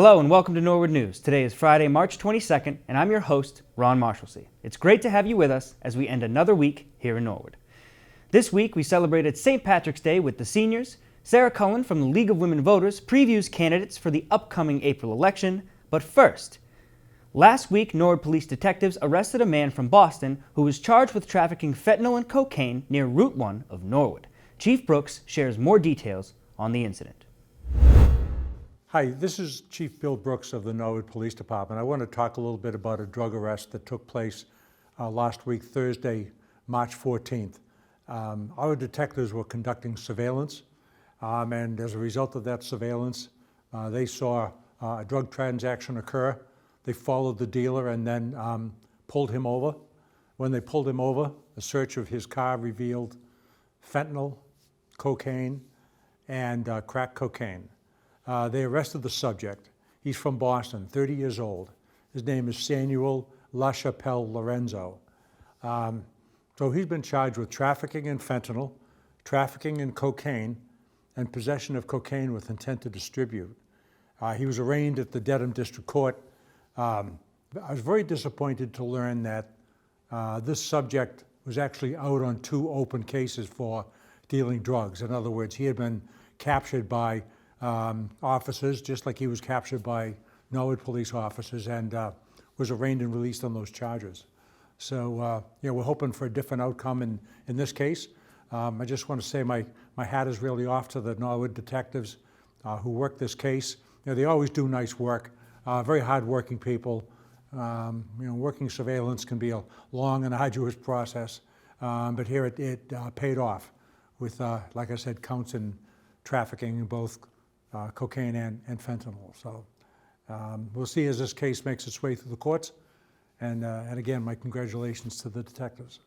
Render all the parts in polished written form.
Hello and welcome to Norwood News. Today is Friday, March 22nd, and I'm your host, Ron Marshalsea. It's great to have you with us as we end another week here in Norwood. This week, we celebrated St. Patrick's Day with the seniors. Sarah Cullen from the League of Women Voters previews candidates for the upcoming April election. But first, last week, Norwood police detectives arrested a man from Boston who was charged with trafficking fentanyl and cocaine near Route 1 of Norwood. Chief Brooks shares more details on the incident. Hi, this is Chief Bill Brooks of the Norwood Police Department. I want to talk a little bit about a drug arrest that took place last week, Thursday, March 14th. Our detectives were conducting surveillance, and as a result of that surveillance, they saw a drug transaction occur. They followed the dealer and then pulled him over. When they pulled him over, a search of his car revealed fentanyl, cocaine, and crack cocaine. They arrested the subject. He's from Boston, 30 years old. His name is Samuel LaChapelle Lorenzo. So he's been charged with trafficking in fentanyl, trafficking in cocaine, and possession of cocaine with intent to distribute. He was arraigned at the Dedham District Court. I was very disappointed to learn that this subject was actually out on 2 open cases for dealing drugs. In other words, he had been captured by officers, just like he was captured by Norwood police officers, and was arraigned and released on those charges. So, we're hoping for a different outcome in this case. I just want to say my hat is really off to the Norwood detectives who worked this case. They always do nice work, very hard-working people. Working surveillance can be a long and arduous process, but here it paid off with, like I said, counts in trafficking in both cocaine and fentanyl. So we'll see as this case makes its way through the courts. And again, my congratulations to the detectives.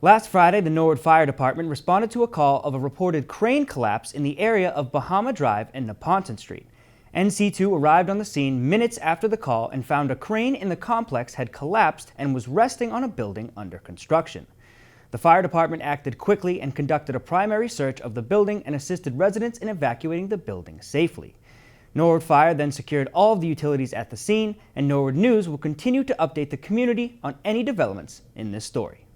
Last Friday, the Norwood Fire Department responded to a call of a reported crane collapse in the area of Bahama Drive and Neponton Street. NC2 arrived on the scene minutes after the call and found a crane in the complex had collapsed and was resting on a building under construction. The fire department acted quickly and conducted a primary search of the building and assisted residents in evacuating the building safely. Norwood Fire then secured all of the utilities at the scene, and Norwood News will continue to update the community on any developments in this story.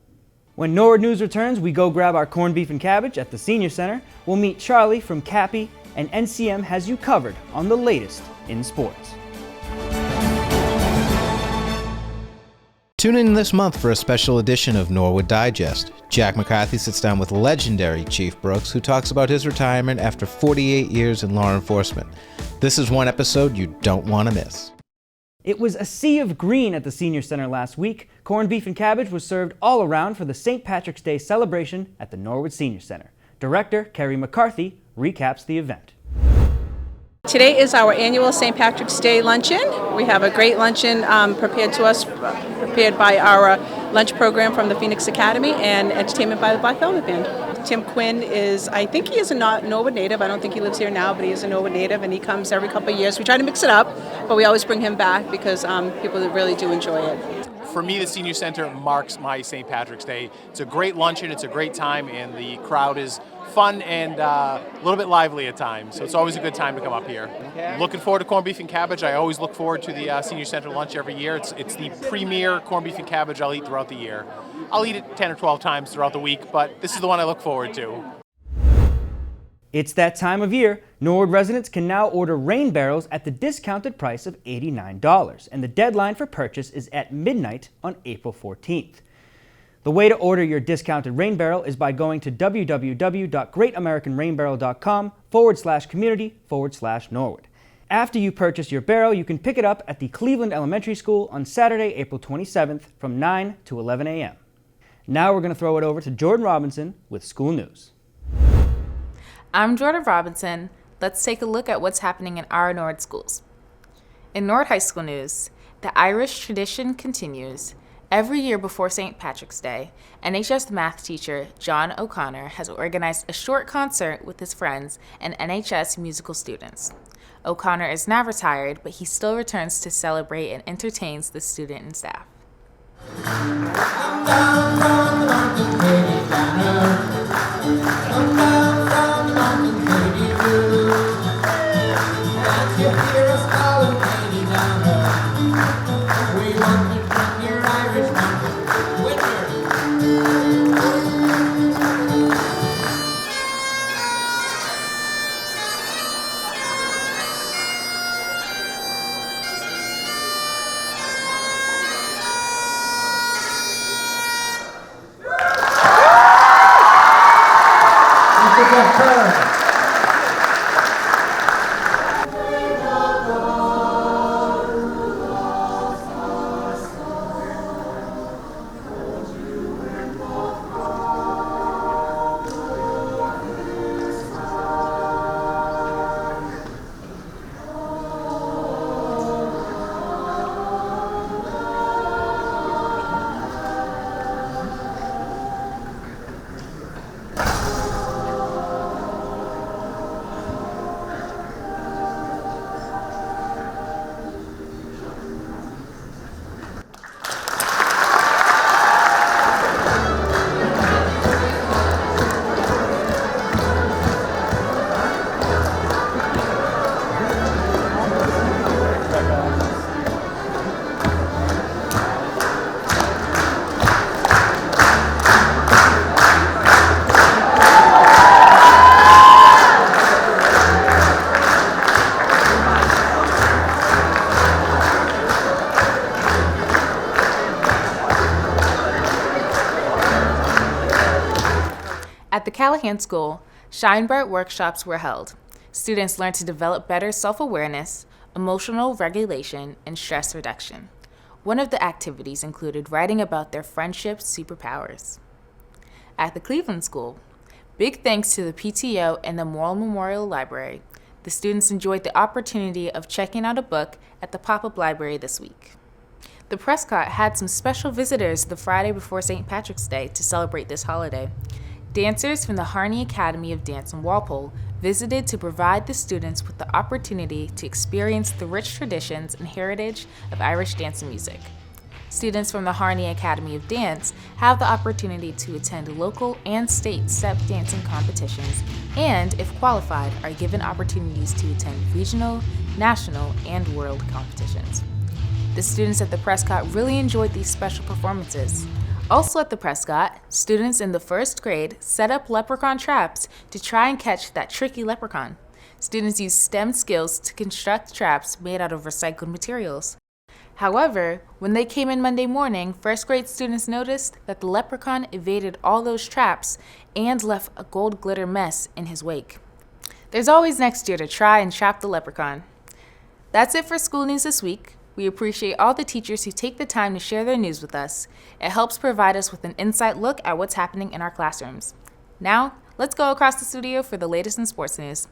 When Norwood News returns, we go grab our corned beef and cabbage at the Senior Center. We'll meet Charlie from Cappy, and NCM has you covered on the latest in sports. Tune in this month for a special edition of Norwood Digest. Jack McCarthy sits down with legendary Chief Brooks, who talks about his retirement after 48 years in law enforcement. This is one episode you don't want to miss. It was a sea of green at the Senior Center last week. Corned beef and cabbage was served all around for the St. Patrick's Day celebration at the Norwood Senior Center. Director Kerry McCarthy recaps the event. Today is our annual St. Patrick's Day luncheon. We have a great luncheon prepared by our lunch program from the Phoenix Academy and entertainment by the Black Velvet Band. Tim Quinn I think he is a Norwood native. I don't think he lives here now, but he is a Norwood native, and he comes every couple of years. We try to mix it up, but we always bring him back because people really do enjoy it. For me, the Senior Center marks my St. Patrick's Day. It's a great luncheon, it's a great time, and the crowd is fun and a little bit lively at times, so it's always a good time to come up here. Looking forward to corned beef and cabbage. I always look forward to the Senior Center lunch every year. It's the premier corned beef and cabbage I'll eat throughout the year. I'll eat it 10 or 12 times throughout the week, but this is the one I look forward to. It's that time of year. Norwood residents can now order rain barrels at the discounted price of $89, and the deadline for purchase is at midnight on April 14th. The way to order your discounted rain barrel is by going to www.greatamericanrainbarrel.com/community/Norwood. After you purchase your barrel, you can pick it up at the Cleveland Elementary School on Saturday, April 27th from 9 to 11 a.m. Now we're going to throw it over to Jordan Robinson with school news. I'm Jordan Robinson. Let's take a look at what's happening in our Norwood schools. In Norwood High School news, the Irish tradition continues. Every year before St. Patrick's Day, NHS math teacher John O'Connor has organized a short concert with his friends and NHS musical students. O'Connor is now retired, but he still returns to celebrate and entertains the student and staff. At the Callahan School, Shine Bright workshops were held. Students learned to develop better self-awareness, emotional regulation, and stress reduction. One of the activities included writing about their friendship superpowers. At the Cleveland School, big thanks to the PTO and the Morrill Memorial Library, the students enjoyed the opportunity of checking out a book at the pop-up library this week. The Prescott had some special visitors the Friday before St. Patrick's Day to celebrate this holiday. Dancers from the Harney Academy of Dance in Walpole visited to provide the students with the opportunity to experience the rich traditions and heritage of Irish dance and music. Students from the Harney Academy of Dance have the opportunity to attend local and state step dancing competitions and, if qualified, are given opportunities to attend regional, national, and world competitions. The students at the Prescott really enjoyed these special performances. Also at the Prescott, students in the first grade set up leprechaun traps to try and catch that tricky leprechaun. Students used STEM skills to construct traps made out of recycled materials. However, when they came in Monday morning, first grade students noticed that the leprechaun evaded all those traps and left a gold glitter mess in his wake. There's always next year to try and trap the leprechaun. That's it for school news this week. We appreciate all the teachers who take the time to share their news with us. It helps provide us with an inside look at what's happening in our classrooms. Now, let's go across the studio for the latest in sports news.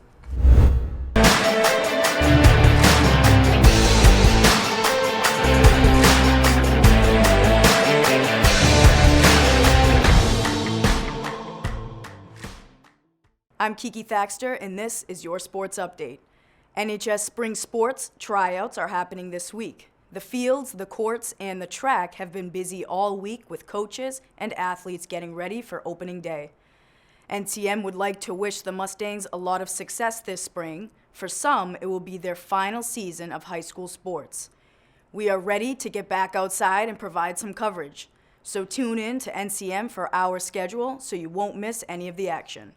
I'm Kiki Thaxter, and this is your sports update. NHS Spring Sports tryouts are happening this week. The fields, the courts, and the track have been busy all week with coaches and athletes getting ready for opening day. NTM would like to wish the Mustangs a lot of success this spring. For some, it will be their final season of high school sports. We are ready to get back outside and provide some coverage. So tune in to NCM for our schedule so you won't miss any of the action.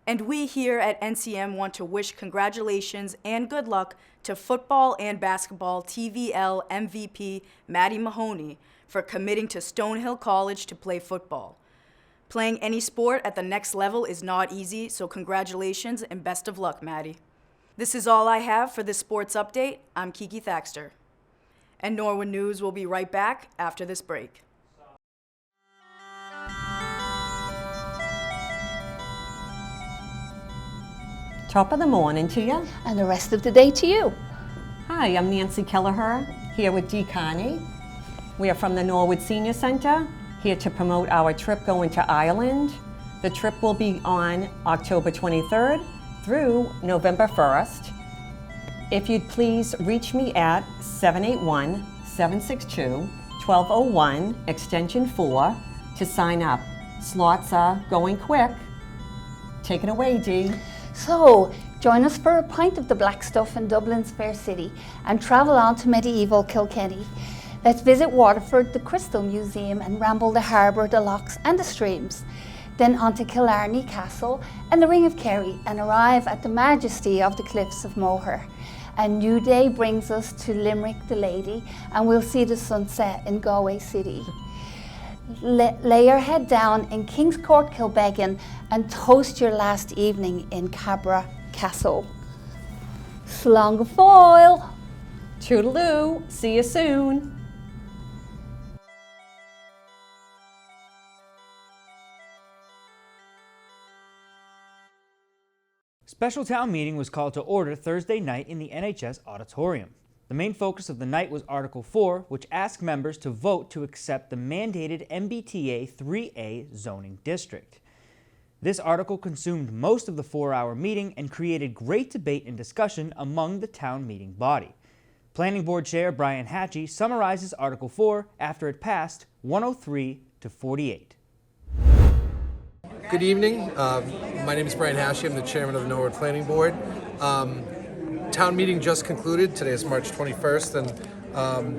And we here at NCM want to wish congratulations and good luck to football and basketball TVL MVP Maddie Mahoney for committing to Stonehill College to play football. Playing any sport at the next level is not easy, so congratulations and best of luck, Maddie. This is all I have for this sports update. I'm Kiki Thaxter. And Norwood News will be right back after this break. Top of the morning to you. And the rest of the day to you. Hi, I'm Nancy Kelleher, here with Dee Carney. We are from the Norwood Senior Center, here to promote our trip going to Ireland. The trip will be on October 23rd through November 1st. If you'd please reach me at 781-762-1201, extension 4, to sign up. Slots are going quick. Take it away, Dee. So, join us for a pint of the black stuff in Dublin's fair city and travel on to medieval Kilkenny. Let's visit Waterford, the Crystal Museum, and ramble the harbour, the locks and the streams. Then on to Killarney Castle and the Ring of Kerry and arrive at the majesty of the cliffs of Moher. A new day brings us to Limerick the Lady and we'll see the sunset in Galway City. Lay your head down in King's Court, Kilbeggan, and toast your last evening in Cabra Castle. Slán go fóill. Toodaloo, see you soon. Special town meeting was called to order Thursday night in the NHS auditorium. The main focus of the night was Article 4, which asked members to vote to accept the mandated MBTA 3A zoning district. This article consumed most of the 4-hour meeting and created great debate and discussion among the town meeting body. Planning Board Chair Brian Hatchie summarizes Article 4 after it passed 103 to 48. Good evening. My name is Brian Hatchie. I'm the chairman of the Norwood Planning Board. Town meeting just concluded. Today is March 21st, and I'm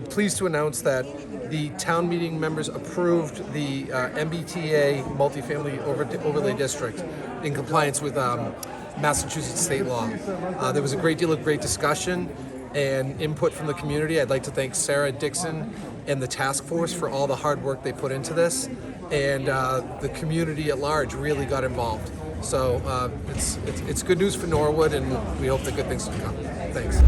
pleased to announce that the town meeting members approved the MBTA multifamily overlay district in compliance with Massachusetts state law. There was a great deal of great discussion and input from the community. I'd like to thank Sarah Dixon and the task force for all the hard work they put into this. and the community at large really got involved. So it's good news for Norwood, and we hope that good things will come. Thanks.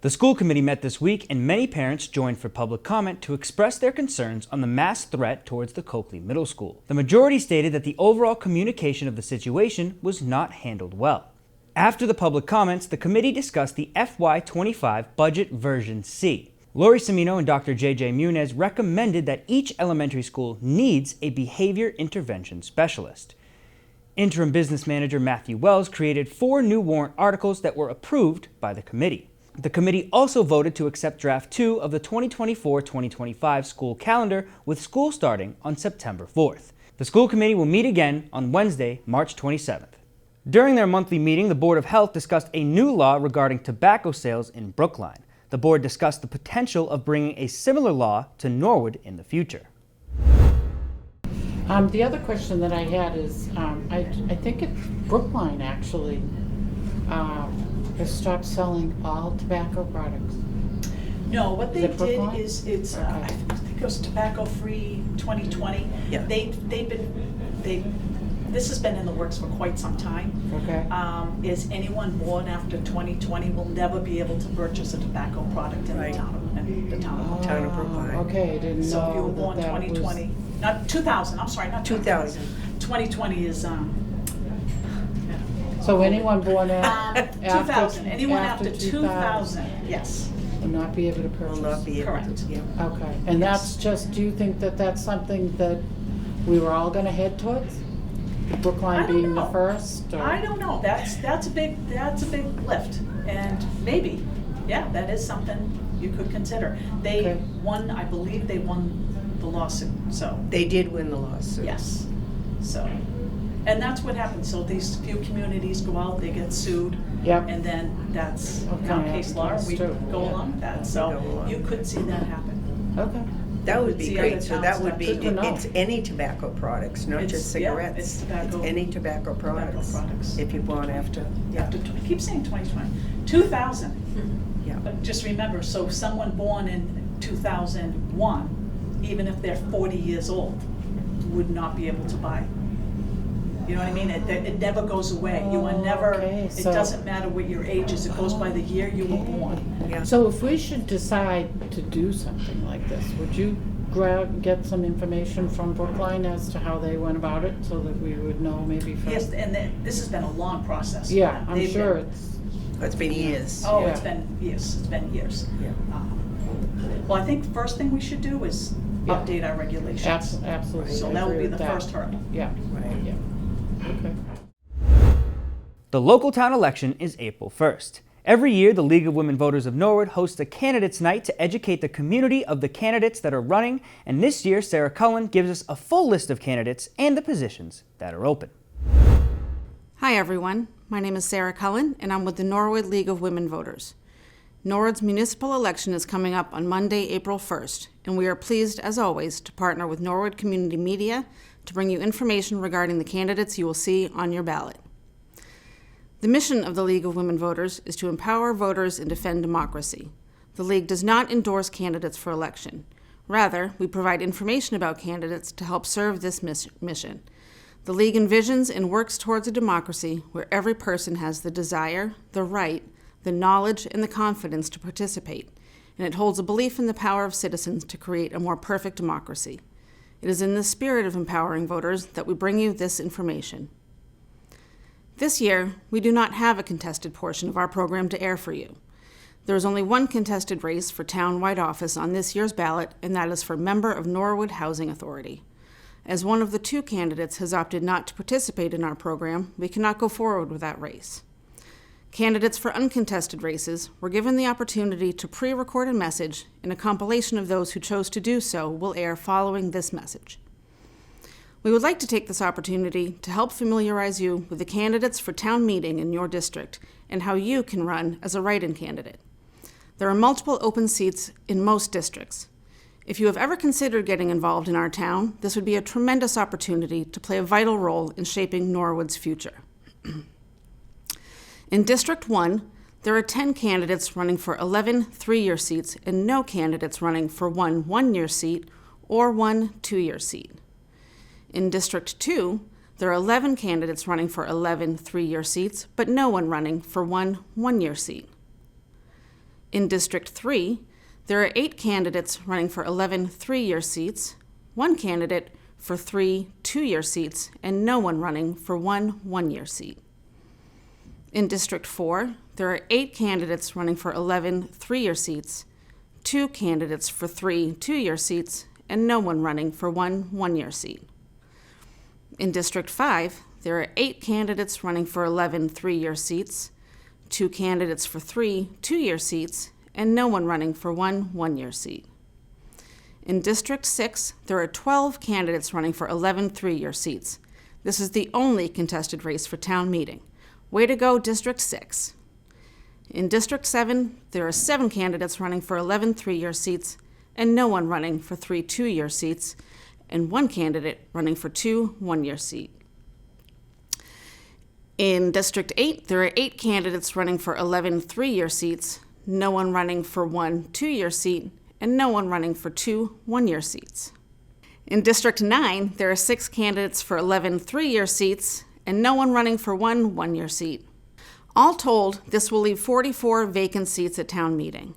The school committee met this week, and many parents joined for public comment to express their concerns on the mass threat towards the Coakley Middle School. The majority stated that the overall communication of the situation was not handled well. After the public comments, the committee discussed the FY25 Budget Version C. Lori Cimino and Dr. J.J. Munez recommended that each elementary school needs a behavior intervention specialist. Interim Business Manager Matthew Wells created 4 new warrant articles that were approved by the committee. The committee also voted to accept Draft 2 of the 2024-2025 school calendar, with school starting on September 4th. The school committee will meet again on Wednesday, March 27th. During their monthly meeting, the Board of Health discussed a new law regarding tobacco sales in Brookline. The board discussed the potential of bringing a similar law to Norwood in the future. The other question that I had is, I think it's Brookline actually has stopped selling all tobacco products. No, what they did Brookline? is it's I think it was Tobacco Free 2020. Yeah. This has been in the works for quite some time. Okay. Is anyone born after 2020 will never be able to purchase a tobacco product in the town of Brookline. Okay, I didn't So know if you were born that 2020, not 2000. I'm sorry, not 2000. 2020 is So anyone born after 2000. Anyone after 2000, yes. will not be able to purchase. Will not be able Correct. to, yeah. Okay, and that's just. Do you think that that's something that we were all going to head towards? Brookline being the first? Or? I don't know. That's a big lift, and maybe, yeah, that is something you could consider. They won. I believe they won the lawsuit. So they did win the lawsuit. Yes. So, and that's what happens. So these few communities go out, they get sued, and then that's now case law. We go along with that. So you could see that happen. Okay. That would be great. So that would be, it's it's any tobacco products, not just cigarettes. Yeah, it's tobacco. It's any tobacco products. If you bought after. After, I keep saying 2020. 2000. Yeah. But just remember, so someone born in 2001, even if they're 40 years old, would not be able to buy. You know what I mean? It never goes away. You are never, it doesn't matter what your age is, it goes by the year you were born. Yeah. So if we should decide to do something like this, would you get some information from Brookline as to how they went about it so that we would know maybe from... Yes, and this has been a long process. Yeah, I'm They've sure been, it's been years. Oh, yeah. It's been years. It's been years. Yeah. Well, I think the first thing we should do is update our regulations. Absolutely. So that would be the first hurdle. Yeah. Right. Yeah. Okay. The local town election is April 1st. Every year, the League of Women Voters of Norwood hosts a candidates night to educate the community of the candidates that are running, and this year, Sarah Cullen gives us a full list of candidates and the positions that are open. Hi everyone, my name is Sarah Cullen and I'm with the Norwood League of Women Voters. Norwood's municipal election is coming up on Monday, April 1st, and we are pleased, as always, to partner with Norwood Community Media to bring you information regarding the candidates you will see on your ballot. The mission of the League of Women Voters is to empower voters and defend democracy. The League does not endorse candidates for election. Rather, we provide information about candidates to help serve this mission. The League envisions and works towards a democracy where every person has the desire, the right, the knowledge, and the confidence to participate, and it holds a belief in the power of citizens to create a more perfect democracy. It is in the spirit of empowering voters that we bring you this information. This year, we do not have a contested portion of our program to air for you. There is only one contested race for town-wide office on this year's ballot, and that is for member of Norwood Housing Authority. As one of the two candidates has opted not to participate in our program, we cannot go forward with that race. Candidates for uncontested races were given the opportunity to pre-record a message, and a compilation of those who chose to do so will air following this message. We would like to take this opportunity to help familiarize you with the candidates for town meeting in your district and how you can run as a write-in candidate. There are multiple open seats in most districts. If you have ever considered getting involved in our town, this would be a tremendous opportunity to play a vital role in shaping Norwood's future. In District 1, there are 10 candidates running for 11 three-year seats and no candidates running for one one-year seat or one two-year seat. In District 2, there are 11 candidates running for 11 three-year seats, but no one running for one one-year seat. In District 3, there are 8 candidates running for 11 three-year seats, 1 candidate for 3 two-year seats, and no one running for one one-year seat. In District 4, there are 8 candidates running for 11 three-year seats, 2 candidates for 3 two-year seats, and no one running for one one-year seat. In District 5, there are 8 candidates running for 11 three-year seats, 2 candidates for 3 two-year seats, and no one running for one one-year seat. In District 6, there are 12 candidates running for 11 three-year seats. This is the only contested race for town meeting. Way to go, District 6. In District 7, there are 7 candidates running for 11 three-year seats, and no one running for 3 two-year seats, and 1 candidate running for 2 one-year seats. In District 8, there are 8 candidates running for 11 three-year seats, no one running for 1 two-year seat, and no one running for 2 one-year seats. In District 9, there are 6 candidates for 11 three-year seats, and no one running for 1 one-year seat. All told, this will leave 44 vacant seats at town meeting.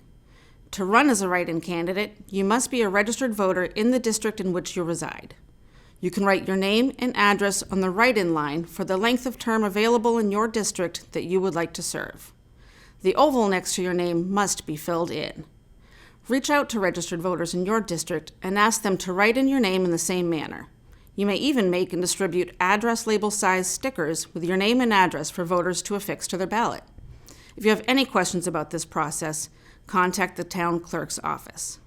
To run as a write-in candidate, you must be a registered voter in the district in which you reside. You can write your name and address on the write-in line for the length of term available in your district that you would like to serve. The oval next to your name must be filled in. Reach out to registered voters in your district and ask them to write in your name in the same manner. You may even make and distribute address label size stickers with your name and address for voters to affix to their ballot. If you have any questions about this process, contact the town clerk's office.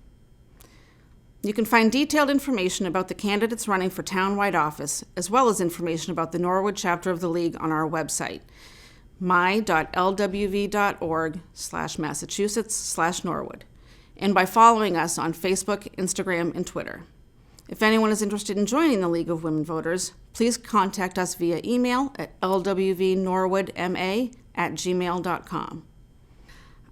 You can find detailed information about the candidates running for townwide office, as well as information about the Norwood chapter of the League on our website, my.lwv.org/Massachusetts/Norwood, and by following us on Facebook, Instagram, and Twitter. If anyone is interested in joining the League of Women Voters, please contact us via email at lwvnorwoodma@gmail.com.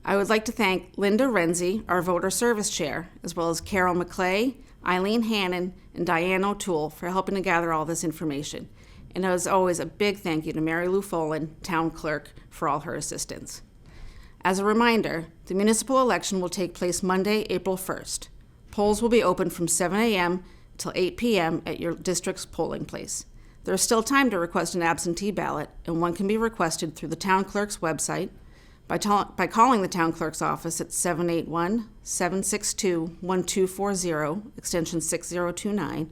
I would like to thank Linda Renzi, our Voter Service Chair, as well as Carol McClay, Eileen Hannon, and Diane O'Toole for helping to gather all this information. And as always, a big thank you to Mary Lou Folan, Town Clerk, for all her assistance. As a reminder, the municipal election will take place Monday, April 1st. Polls will be open from 7 a.m. till 8 p.m. at your district's polling place. There is still time to request an absentee ballot, and one can be requested through the town clerk's website, by calling the town clerk's office at 781-762-1240, extension 6029,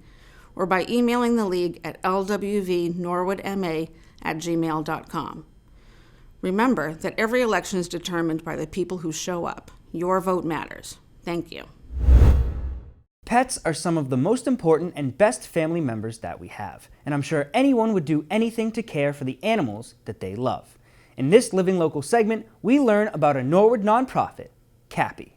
or by emailing the League at lwvnorwoodma@gmail.com. Remember that every election is determined by the people who show up. Your vote matters. Thank you. Pets are some of the most important and best family members that we have, and I'm sure anyone would do anything to care for the animals that they love. In this Living Local segment, we learn about a Norwood nonprofit, CAPI.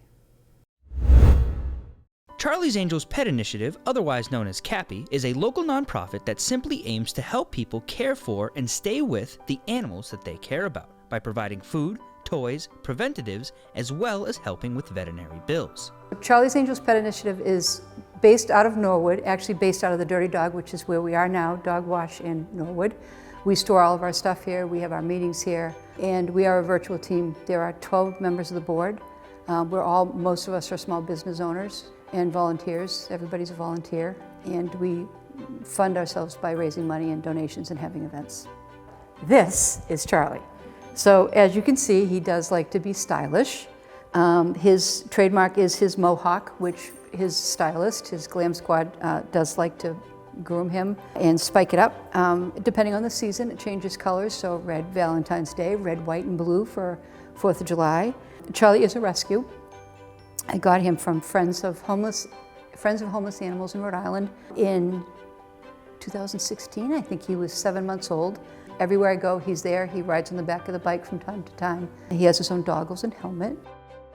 Charlie's Angels Pet Initiative, otherwise known as CAPI, is a local nonprofit that simply aims to help people care for and stay with the animals that they care about by providing food, toys, preventatives, as well as helping with veterinary bills. Charlie's Angels Pet Initiative is based out of Norwood, actually based out of the Dirty Dog, which is where we are now, Dog Wash in Norwood. We store all of our stuff here, we have our meetings here, and we are a virtual team. There are 12 members of the board. Most of us are small business owners and volunteers. Everybody's a volunteer, and we fund ourselves by raising money and donations and having events. This is Charlie. So as you can see, he does like to be stylish. His trademark is his mohawk, which his stylist, his glam squad, does like to groom him and spike it up. Depending on the season, it changes colors. So red Valentine's Day, red, white, and blue for 4th of July. Charlie is a rescue. I got him from Friends of Homeless Animals in Rhode Island in 2016. I think he was 7 months old. Everywhere I go, he's there. He rides on the back of the bike from time to time. He has his own goggles and helmet.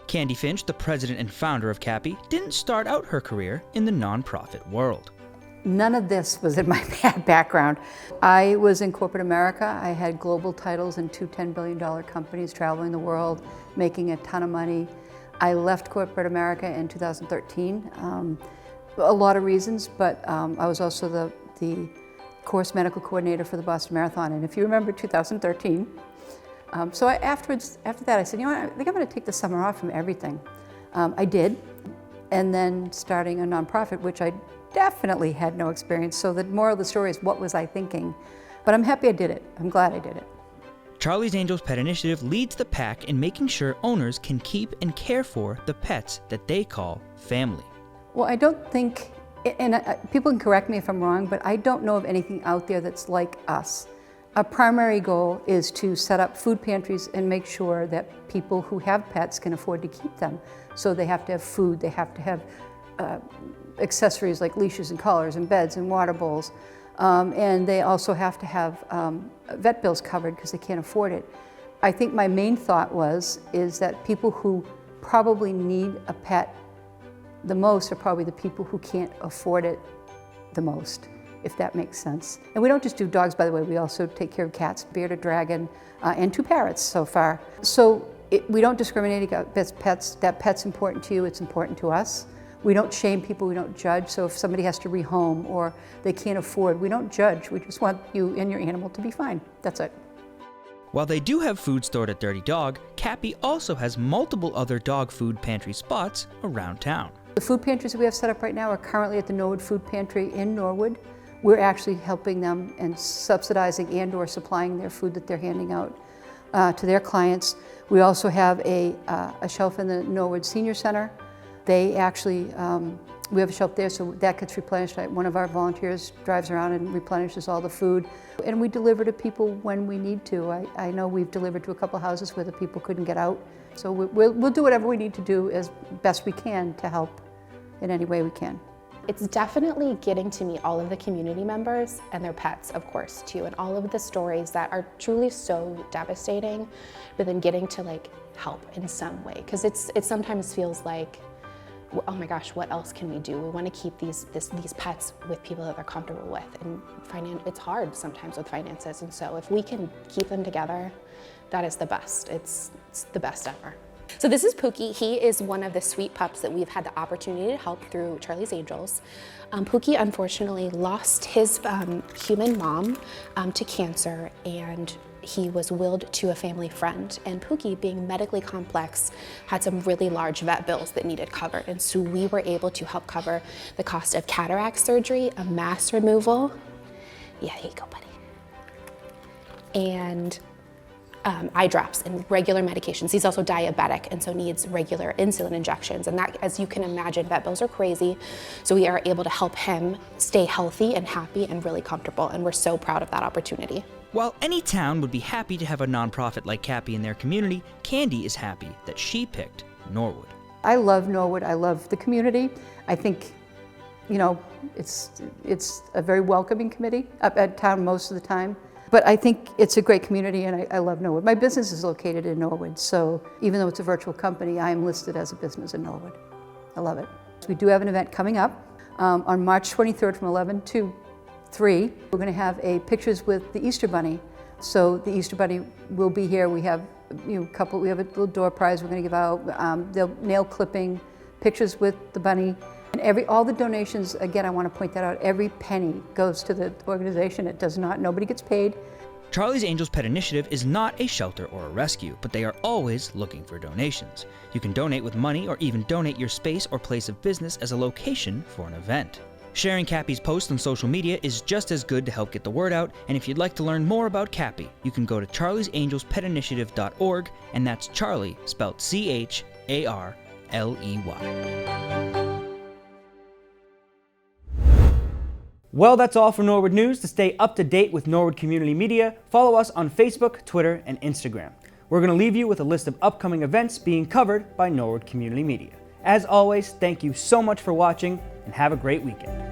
Candy Finch, the president and founder of CAPI, didn't start out her career in the nonprofit world. None of this was in my background. I was in corporate America. I had global titles in 2 $10 billion companies, traveling the world, making a ton of money. I left corporate America in 2013. A lot of reasons, but I was also the the course medical coordinator for the Boston Marathon. And if you remember 2013, so after that I said, you know what, I think I'm going to take the summer off from everything. I did, and then starting a nonprofit, which I definitely had no experience. So the moral of the story is, what was I thinking? But I'm happy I did it. I'm glad I did it. Charlie's Angels Pet Initiative leads the pack in making sure owners can keep and care for the pets that they call family. Well, I don't think, and people can correct me if I'm wrong, but I don't know of anything out there that's like us. Our primary goal is to set up food pantries and make sure that people who have pets can afford to keep them. So they have to have food, they have to have accessories like leashes and collars and beds and water bowls. And they also have to have vet bills covered because they can't afford it. I think my main thought is that people who probably need a pet the most are probably the people who can't afford it the most, if that makes sense. And we don't just do dogs, by the way, we also take care of cats, bearded dragon, and 2 parrots so far. So we don't discriminate against pets. That pet's important to you, it's important to us. We don't shame people, we don't judge. So if somebody has to rehome or they can't afford, we don't judge. We just want you and your animal to be fine. That's it. While they do have food stored at Dirty Dog, Cappy also has multiple other dog food pantry spots around town. The food pantries that we have set up right now are currently at the Norwood Food Pantry in Norwood. We're actually helping them and subsidizing and or supplying their food that they're handing out to their clients. We also have a shelf in the Norwood Senior Center. They actually, we have a shelf there, so that gets replenished. One of our volunteers drives around and replenishes all the food. And we deliver to people when we need to. I know we've delivered to a couple houses where the people couldn't get out. So we'll do whatever we need to do as best we can to help in any way we can. It's definitely getting to meet all of the community members and their pets, of course, too, and all of the stories that are truly so devastating, but then getting to help in some way. Because it sometimes feels like, oh my gosh, what else can we do? We want to keep these pets with people that they're comfortable with, and it's hard sometimes with finances, and so if we can keep them together, that is the best. It's the best ever. So this is Pookie. He is one of the sweet pups that we've had the opportunity to help through Charlie's Angels. Pookie unfortunately lost his human mom to cancer, and he was willed to a family friend. And Pookie, being medically complex, had some really large vet bills that needed covered. And so we were able to help cover the cost of cataract surgery, a mass removal. Yeah, here you go, buddy. And eye drops and regular medications. He's also diabetic and so needs regular insulin injections. And that, as you can imagine, vet bills are crazy. So we are able to help him stay healthy and happy and really comfortable. And we're so proud of that opportunity. While any town would be happy to have a nonprofit like Cappy in their community, Candy is happy that she picked Norwood. I love Norwood. I love the community. I think, you know, it's a very welcoming committee at town most of the time. But I think it's a great community, and I love Norwood. My business is located in Norwood, so even though it's a virtual company, I am listed as a business in Norwood. I love it. We do have an event coming up on March 23rd from 11 to 3. We're going to have a pictures with the Easter Bunny. So the Easter Bunny will be here. We have we have a little door prize we're going to give out. They'll nail clipping, pictures with the bunny. And all the donations, again, I want to point that out, every penny goes to the organization. It does not, nobody gets paid. Charlie's Angels Pet Initiative is not a shelter or a rescue, but they are always looking for donations. You can donate with money or even donate your space or place of business as a location for an event. Sharing Cappy's posts on social media is just as good to help get the word out, and if you'd like to learn more about Cappy, you can go to charliesangelspetInitiative.org, and that's Charlie spelled CHARLEY. Well, that's all for Norwood News. To stay up to date with Norwood Community Media, follow us on Facebook, Twitter, and Instagram. We're going to leave you with a list of upcoming events being covered by Norwood Community Media. As always, thank you so much for watching, and have a great weekend.